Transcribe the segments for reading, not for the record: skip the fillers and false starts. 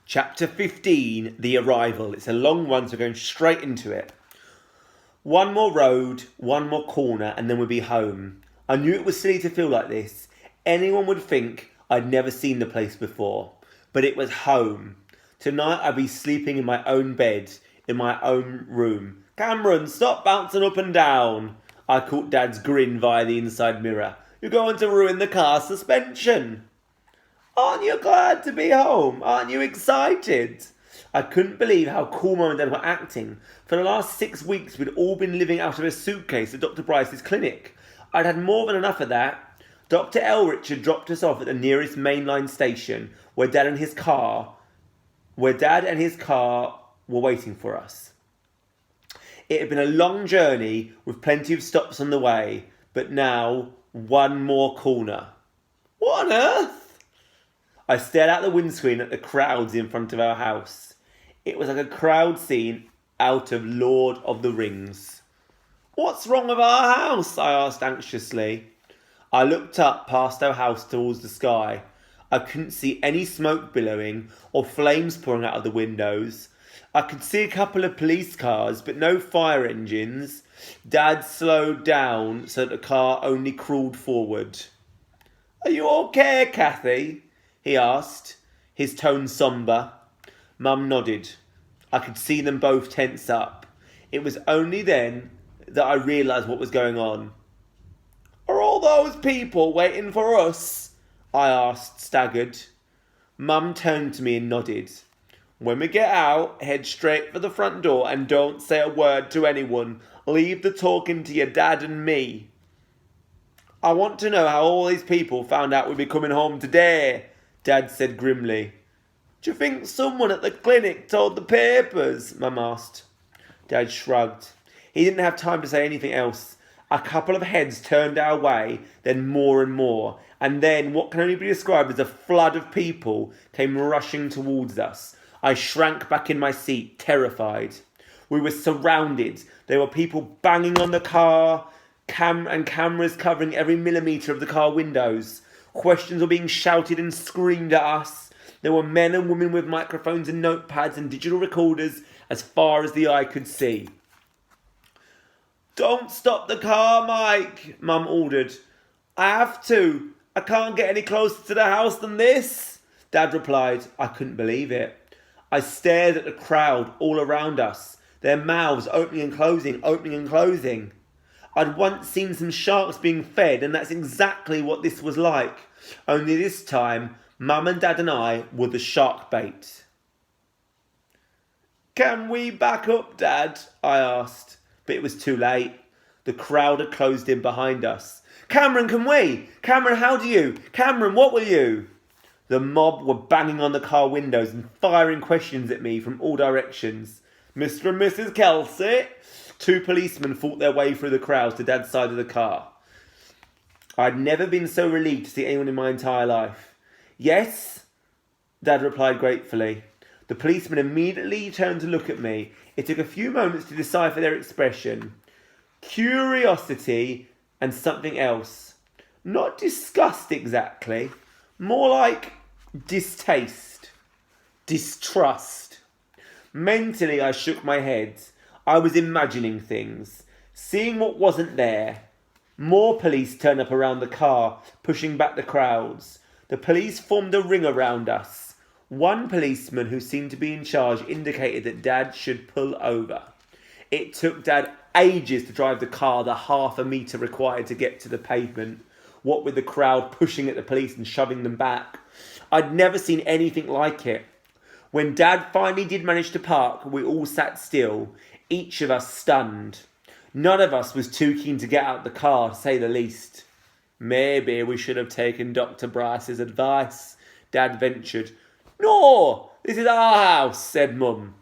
Chapter 15, The Arrival. It's a long one, so we're going straight into it. One more road, one more corner, and then we'll be home. I knew it was silly to feel like this. Anyone would think I'd never seen the place before. But it was home. Tonight I'd be sleeping in my own bed, in my own room. Cameron, stop bouncing up and down. I caught Dad's grin via the inside mirror. You're going to ruin the car suspension. Aren't you glad to be home? Aren't you excited? I couldn't believe how cool Mum and Dad were acting. For the last 6 weeks, we'd all been living out of a suitcase at Dr. Bryce's clinic. I'd had more than enough of that. Dr. Elrich had dropped us off at the nearest mainline station, where Dad and his car were waiting for us. It had been a long journey with plenty of stops on the way, but now one more corner. What on earth? I stared out the windscreen at the crowds in front of our house. It was like a crowd scene out of Lord of the Rings. What's wrong with our house? I asked anxiously. I looked up past our house towards the sky. I couldn't see any smoke billowing or flames pouring out of the windows. I could see a couple of police cars, but no fire engines. Dad slowed down so that the car only crawled forward. Are you okay, Kathy? He asked, his tone sombre. Mum nodded. I could see them both tense up. It was only then that I realised what was going on. Are all those people waiting for us? I asked, staggered. Mum turned to me and nodded. When we get out, head straight for the front door and don't say a word to anyone. Leave the talking to your dad and me. I want to know how all these people found out we'd be coming home today, Dad said grimly. Do you think someone at the clinic told the papers? Mum asked. Dad shrugged. He didn't have time to say anything else. A couple of heads turned our way, then more and more, and then what can only be described as a flood of people came rushing towards us. I shrank back in my seat, terrified. We were surrounded. There were people banging on the car, and cameras covering every millimetre of the car windows. Questions were being shouted and screamed at us. There were men and women with microphones and notepads and digital recorders as far as the eye could see. Don't stop the car, Mike, Mum ordered. I have to. I can't get any closer to the house than this, Dad replied. I couldn't believe it. I stared at the crowd all around us, their mouths opening and closing, opening and closing. I'd once seen some sharks being fed, and that's exactly what this was like. Only this time, Mum and Dad and I were the shark bait. Can we back up, Dad? I asked, but it was too late. The crowd had closed in behind us. Cameron, can we? Cameron, how do you? Cameron, what will you? The mob were banging on the car windows and firing questions at me from all directions. Mr. and Mrs. Kelsey? 2 policemen fought their way through the crowd to Dad's side of the car. I'd never been so relieved to see anyone in my entire life. Yes, Dad replied gratefully. The policemen immediately turned to look at me. It took a few moments to decipher their expression. Curiosity and something else. Not disgust exactly. More like distaste. Distrust. Mentally, I shook my head. I was imagining things. Seeing what wasn't there. More police turned up around the car, pushing back the crowds. The police formed a ring around us. One policeman who seemed to be in charge indicated that Dad should pull over. It took Dad ages to drive the car the half a metre required to get to the pavement, what with the crowd pushing at the police and shoving them back. I'd never seen anything like it. When Dad finally did manage to park, we all sat still, each of us stunned. None of us was too keen to get out the car, to say the least. Maybe we should have taken Dr. Bryce's advice, Dad ventured. No, this is our house, said Mum.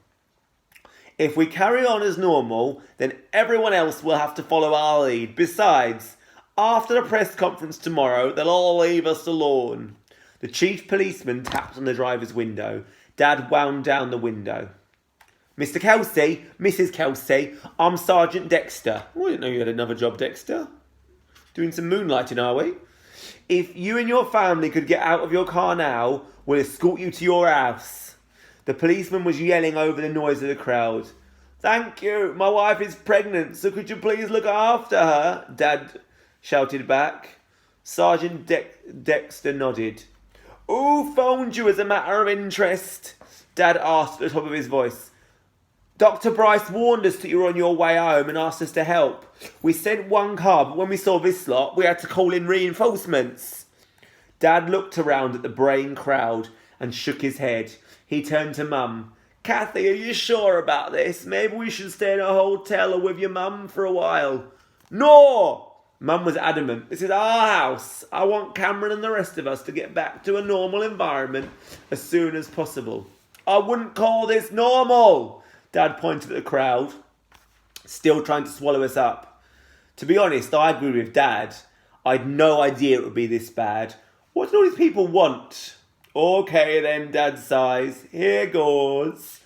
If we carry on as normal, then everyone else will have to follow our lead. Besides, after the press conference tomorrow, they'll all leave us alone. The chief policeman tapped on the driver's window. Dad wound down the window. Mr. Kelsey, Mrs. Kelsey, I'm Sergeant Dexter. Oh, I didn't know you had another job, Dexter. Doing some moonlighting, are we? If you and your family could get out of your car now, we'll escort you to your house. The policeman was yelling over the noise of the crowd. "Thank you, my wife is pregnant, so could you please look after her?" Dad shouted back. Sergeant Dexter nodded. "Who phoned you as a matter of interest?" Dad asked at the top of his voice. "Dr. Bryce warned us that you were on your way home and asked us to help. We sent one car, but when we saw this lot, we had to call in reinforcements." Dad looked around at the braying crowd and shook his head. He turned to Mum. "Kathy, are you sure about this? Maybe we should stay in a hotel or with your mum for a while." "No!" Mum was adamant. "This is our house. I want Cameron and the rest of us to get back to a normal environment as soon as possible." "I wouldn't call this normal." Dad pointed at the crowd, still trying to swallow us up. To be honest, I agree with Dad. I'd no idea it would be this bad. What do all these people want? "Okay then," Dad sighs. "Here goes."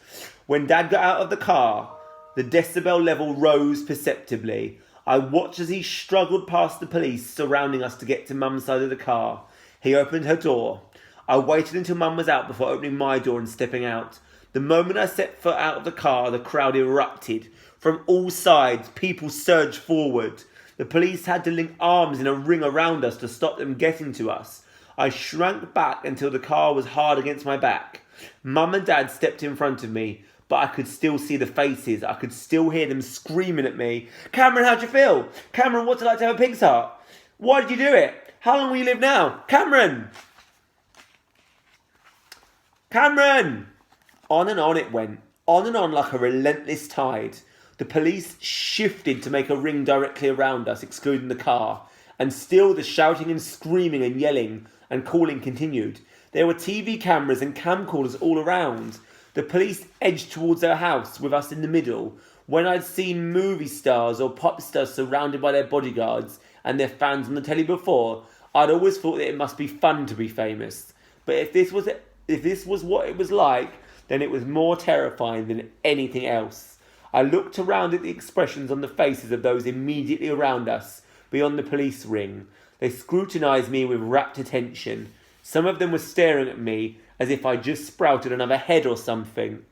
When Dad got out of the car, the decibel level rose perceptibly. I watched as he struggled past the police surrounding us to get to Mum's side of the car. He opened her door. I waited until Mum was out before opening my door and stepping out. The moment I set foot out of the car, the crowd erupted. From all sides, people surged forward. The police had to link arms in a ring around us to stop them getting to us. I shrank back until the car was hard against my back. Mum and Dad stepped in front of me, but I could still see the faces. I could still hear them screaming at me. "Cameron, how'd you feel? Cameron, what's it like to have a pig's heart? Why did you do it? How long will you live now? Cameron! Cameron!" On and on it went, on and on like a relentless tide. The police shifted to make a ring directly around us, excluding the car, and still the shouting and screaming and yelling and calling continued. There were TV cameras and camcorders all around. The police edged towards our house with us in the middle. When I'd seen movie stars or pop stars surrounded by their bodyguards and their fans on the telly before, I'd always thought that it must be fun to be famous. But if this was what it was like, then it was more terrifying than anything else. I looked around at the expressions on the faces of those immediately around us, beyond the police ring. They scrutinised me with rapt attention. Some of them were staring at me as if I just sprouted another head or something.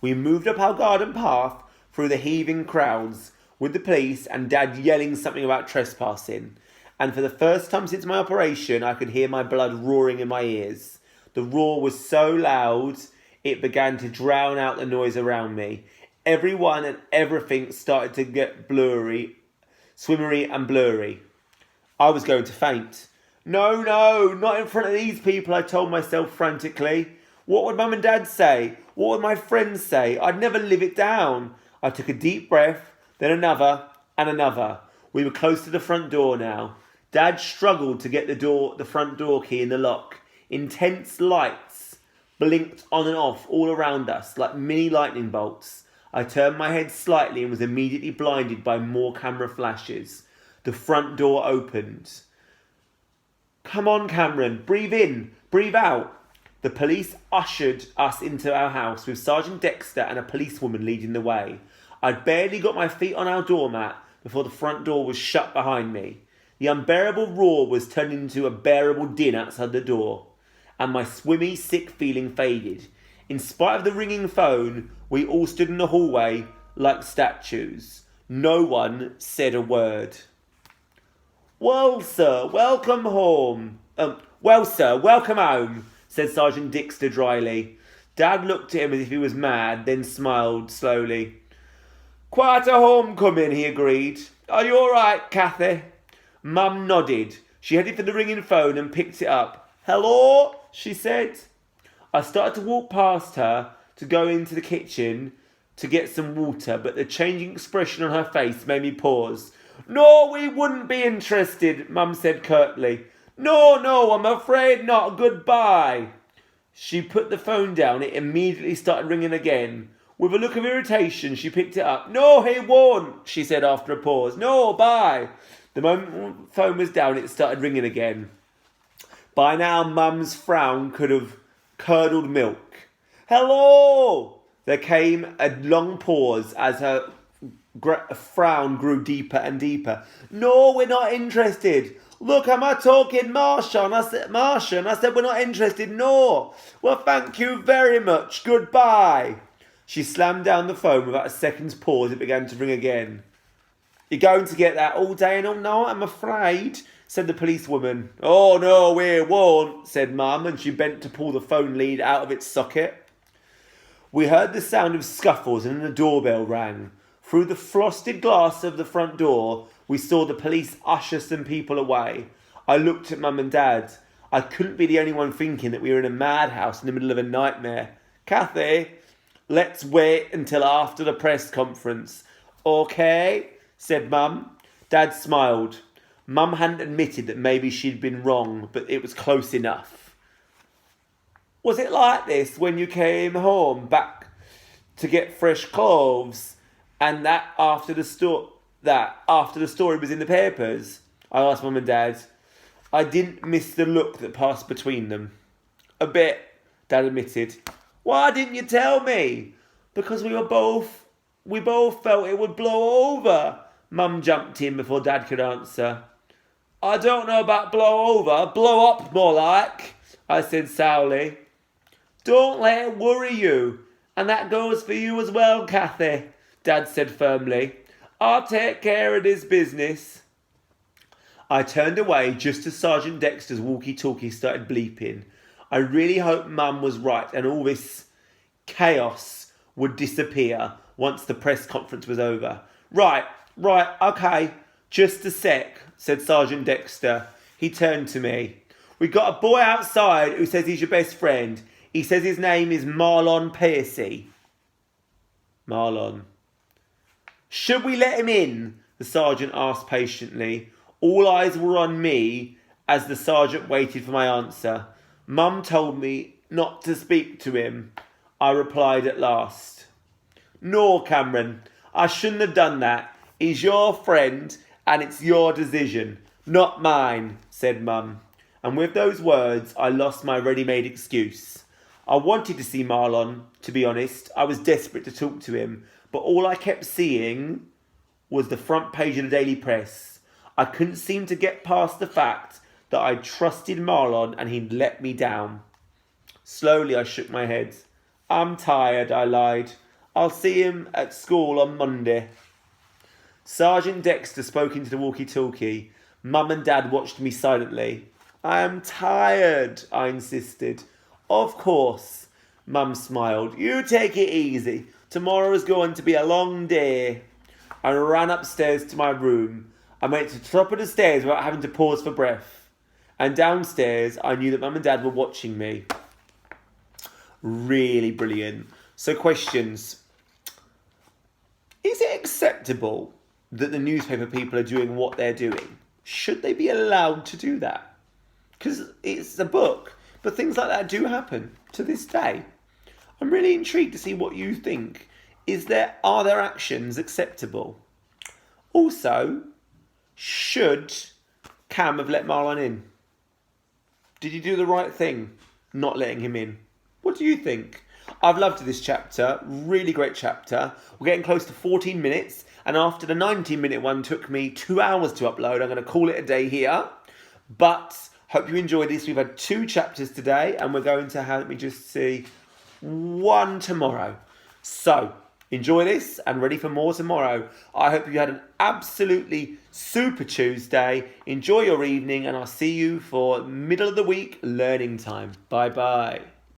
We moved up our garden path through the heaving crowds, with the police and Dad yelling something about trespassing. And for the first time since my operation, I could hear my blood roaring in my ears. The roar was so loud, it began to drown out the noise around me. Everyone and everything started to get swimmery and blurry. I was going to faint. No, not in front of these people, I told myself frantically. What would Mum and Dad say? What would my friends say? I'd never live it down. I took a deep breath, then another and another. We were close to the front door now. Dad struggled to get the front door key in the lock. Intense lights blinked on and off all around us like mini lightning bolts. I turned my head slightly and was immediately blinded by more camera flashes. The front door opened. "Come on, Cameron, breathe in, breathe out." The police ushered us into our house with Sergeant Dexter and a policewoman leading the way. I'd barely got my feet on our doormat before the front door was shut behind me. The unbearable roar was turned into a bearable din outside the door, and my swimmy, sick feeling faded. In spite of the ringing phone, we all stood in the hallway like statues. No one said a word. "Well, sir, welcome home." Well, sir, welcome home," said Sergeant Dexter dryly. Dad looked at him as if he was mad, then smiled slowly. "Quite a homecoming," he agreed. "Are you all right, Kathy?" Mum nodded. She headed for the ringing phone and picked it up. "Hello?" she said. I started to walk past her to go into the kitchen to get some water, but the changing expression on her face made me pause. "No, we wouldn't be interested," Mum said curtly. No, I'm afraid not. Goodbye." She put the phone down. It immediately started ringing again. With a look of irritation, she picked it up. "No, he won't," she said after a pause. "No, bye." The moment the phone was down, it started ringing again. By now, Mum's frown could have curdled milk. "Hello!" There came a long pause as her frown grew deeper and deeper. "No, we're not interested." Look, am I talking Marlon? I said, we're not interested, no. Well, thank you very much, goodbye. She slammed down the phone without a second's pause. It began to ring again. You're going to get that all day and all night, I'm afraid, said the policewoman. Oh, no, we won't, said Mum, and she bent to pull the phone lead out of its socket. We heard the sound of scuffles and then the doorbell rang. Through the frosted glass of the front door, we saw the police usher some people away. I looked at Mum and Dad. I couldn't be the only one thinking that we were in a madhouse in the middle of a nightmare. Kathy, let's wait until after the press conference. Okay, said Mum. Dad smiled. Mum hadn't admitted that maybe she'd been wrong, but it was close enough. Was it like this when you came home back to get fresh clothes, and that after the story was in the papers? I asked Mum and Dad. I didn't miss the look that passed between them. A bit, Dad admitted. Why didn't you tell me? Because we both felt it would blow over. Mum jumped in before Dad could answer. I don't know about blow over, blow up more like, I said sourly. Don't let it worry you. And that goes for you as well, Kathy, Dad said firmly. I'll take care of this business. I turned away just as Sergeant Dexter's walkie-talkie started bleeping. I really hoped Mum was right and all this chaos would disappear once the press conference was over. Right, okay, just a sec, said Sergeant Dexter. He turned to me. We got a boy outside who says he's your best friend. He says his name is Marlon Piercy. Marlon. Should we let him in? The sergeant asked patiently. All eyes were on me as the sergeant waited for my answer. Mum told me not to speak to him, I replied at last. No, Cameron, I shouldn't have done that. He's your friend and it's your decision, not mine, said Mum. And with those words, I lost my ready-made excuse. I wanted to see Marlon, to be honest. I was desperate to talk to him, but all I kept seeing was the front page of the Daily Press. I couldn't seem to get past the fact that I trusted Marlon and he'd let me down. Slowly I shook my head. I'm tired, I lied. I'll see him at school on Monday. Sergeant Dexter spoke into the walkie-talkie. Mum and Dad watched me silently. I am tired, I insisted. Of course, Mum smiled. You take it easy. Tomorrow is going to be a long day. I ran upstairs to my room. I went to the top of the stairs without having to pause for breath. And downstairs, I knew that Mum and Dad were watching me. Really brilliant. So questions. Is it acceptable that the newspaper people are doing what they're doing? Should they be allowed to do that? Because it's a book. But things like that do happen to this day. I'm really intrigued to see what you think. Are their actions acceptable? Also, should Cam have let Marlon in? Did he do the right thing not letting him in? What do you think? I've loved this chapter. Really great chapter. We're getting close to 14 minutes. And after the 19-minute one took me 2 hours to upload, I'm going to call it a day here. But hope you enjoyed this. We've had 2 chapters today. And we're going to have, let me just see, 1 tomorrow. So, enjoy this and ready for more tomorrow. I hope you had an absolutely super Tuesday. Enjoy your evening and I'll see you for middle of the week learning time. Bye-bye.